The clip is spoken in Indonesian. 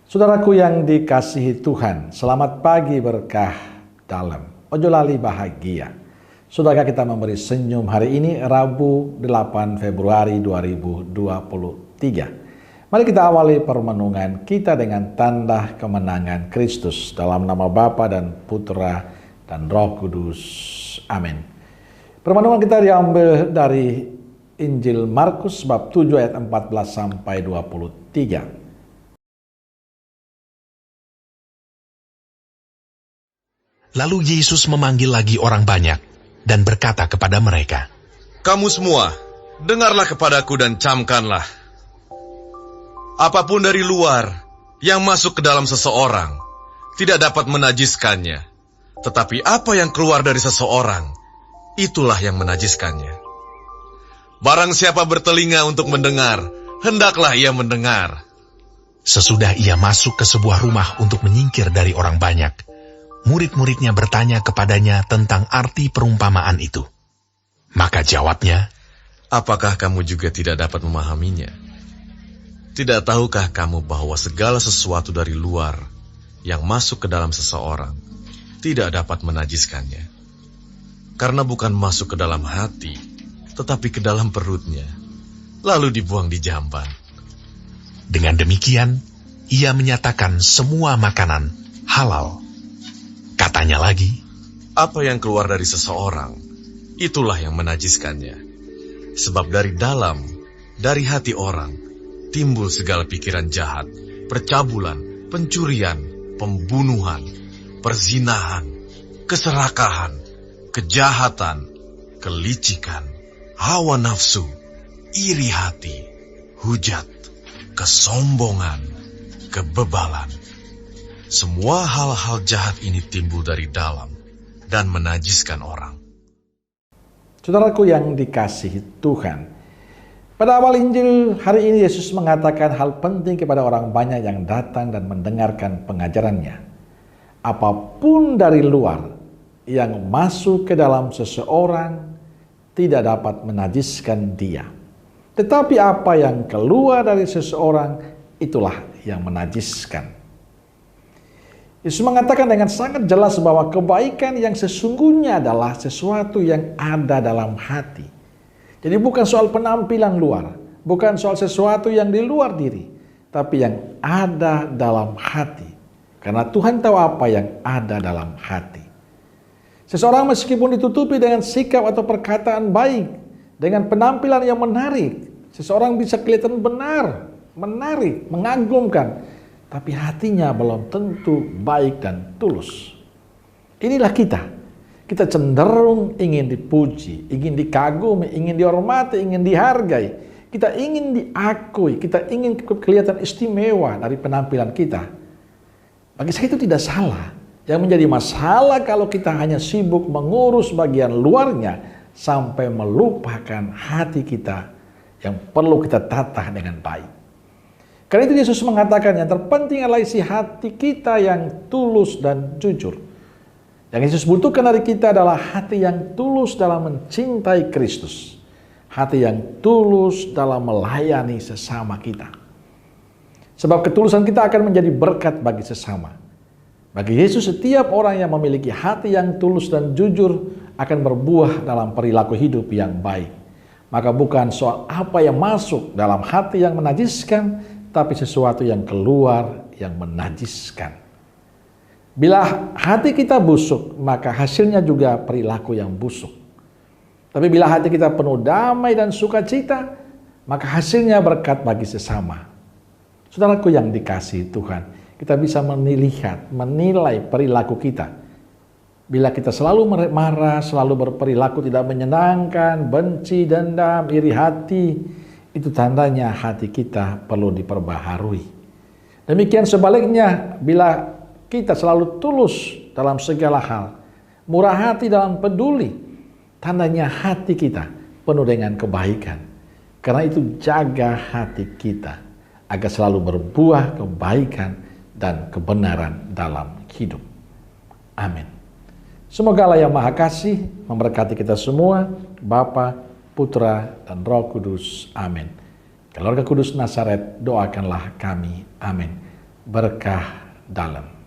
Saudaraku yang dikasihi Tuhan, selamat pagi berkah dalam. Ojo lali bahagia. Saudara, kita memberi senyum hari ini Rabu 8 Februari 2023. Mari kita awali permenungan kita dengan tanda kemenangan Kristus dalam nama Bapa dan Putra dan Roh Kudus. Amin. Permenungan kita diambil dari Injil Markus bab 7 ayat 14 sampai 23. Lalu Yesus memanggil lagi orang banyak dan berkata kepada mereka, "Kamu semua, dengarlah kepadaku dan camkanlah. Apapun dari luar yang masuk ke dalam seseorang tidak dapat menajiskannya. Tetapi apa yang keluar dari seseorang, itulah yang menajiskannya. Barang siapa bertelinga untuk mendengar, hendaklah ia mendengar." Sesudah ia masuk ke sebuah rumah untuk menyingkir dari orang banyak, murid-muridnya bertanya kepadanya tentang arti perumpamaan itu. Maka jawabnya, "Apakah kamu juga tidak dapat memahaminya? Tidak tahukah kamu bahwa segala sesuatu dari luar yang masuk ke dalam seseorang tidak dapat menajiskannya? Karena bukan masuk ke dalam hati, tetapi ke dalam perutnya, lalu dibuang di jamban." Dengan demikian, ia menyatakan semua makanan halal. Katanya lagi, "Apa yang keluar dari seseorang, itulah yang menajiskannya. Sebab dari dalam, dari hati orang, timbul segala pikiran jahat, percabulan, pencurian, pembunuhan, perzinahan, keserakahan, kejahatan, kelicikan, hawa nafsu, iri hati, hujat, kesombongan, kebebalan. Semua hal-hal jahat ini timbul dari dalam dan menajiskan orang." Saudaraku yang dikasihi Tuhan, pada awal Injil hari ini Yesus mengatakan hal penting kepada orang banyak yang datang dan mendengarkan pengajarannya. Apapun dari luar yang masuk ke dalam seseorang tidak dapat menajiskan dia. Tetapi apa yang keluar dari seseorang, itulah yang menajiskan. Yesus mengatakan dengan sangat jelas bahwa kebaikan yang sesungguhnya adalah sesuatu yang ada dalam hati. Jadi bukan soal penampilan luar, bukan soal sesuatu yang di luar diri, tapi yang ada dalam hati. Karena Tuhan tahu apa yang ada dalam hati. Seseorang meskipun ditutupi dengan sikap atau perkataan baik, dengan penampilan yang menarik, seseorang bisa kelihatan benar, menarik, mengagumkan, tapi hatinya belum tentu baik dan tulus. Inilah kita. Kita cenderung ingin dipuji, ingin dikagumi, ingin dihormati, ingin dihargai. Kita ingin diakui, kita ingin kelihatan istimewa dari penampilan kita. Bagi saya itu tidak salah. Yang menjadi masalah kalau kita hanya sibuk mengurus bagian luarnya sampai melupakan hati kita yang perlu kita tata dengan baik. Karena itu Yesus mengatakan yang terpenting adalah isi hati kita yang tulus dan jujur. Yang Yesus butuhkan dari kita adalah hati yang tulus dalam mencintai Kristus. Hati yang tulus dalam melayani sesama kita. Sebab ketulusan kita akan menjadi berkat bagi sesama. Bagi Yesus, setiap orang yang memiliki hati yang tulus dan jujur akan berbuah dalam perilaku hidup yang baik. Maka bukan soal apa yang masuk dalam hati yang menajiskan, tapi sesuatu yang keluar yang menajiskan. Bila hati kita busuk, maka hasilnya juga perilaku yang busuk. Tapi bila hati kita penuh damai dan sukacita, maka hasilnya berkat bagi sesama. Saudaraku yang dikasihi Tuhan, kita bisa menilai perilaku kita. Bila kita selalu marah, selalu berperilaku tidak menyenangkan, benci, dendam, iri hati, itu tandanya hati kita perlu diperbaharui. Demikian sebaliknya, bila kita selalu tulus dalam segala hal, murah hati dalam peduli, tandanya hati kita penuh dengan kebaikan. Karena itu jaga hati kita agar selalu berbuah kebaikan dan kebenaran dalam hidup. Amin. Semoga Allah yang Maha Kasih memberkati kita semua, Bapa, Putra, dan Roh Kudus. Amin. Keluarga Kudus Nazaret, doakanlah kami. Amin. berkah dalam.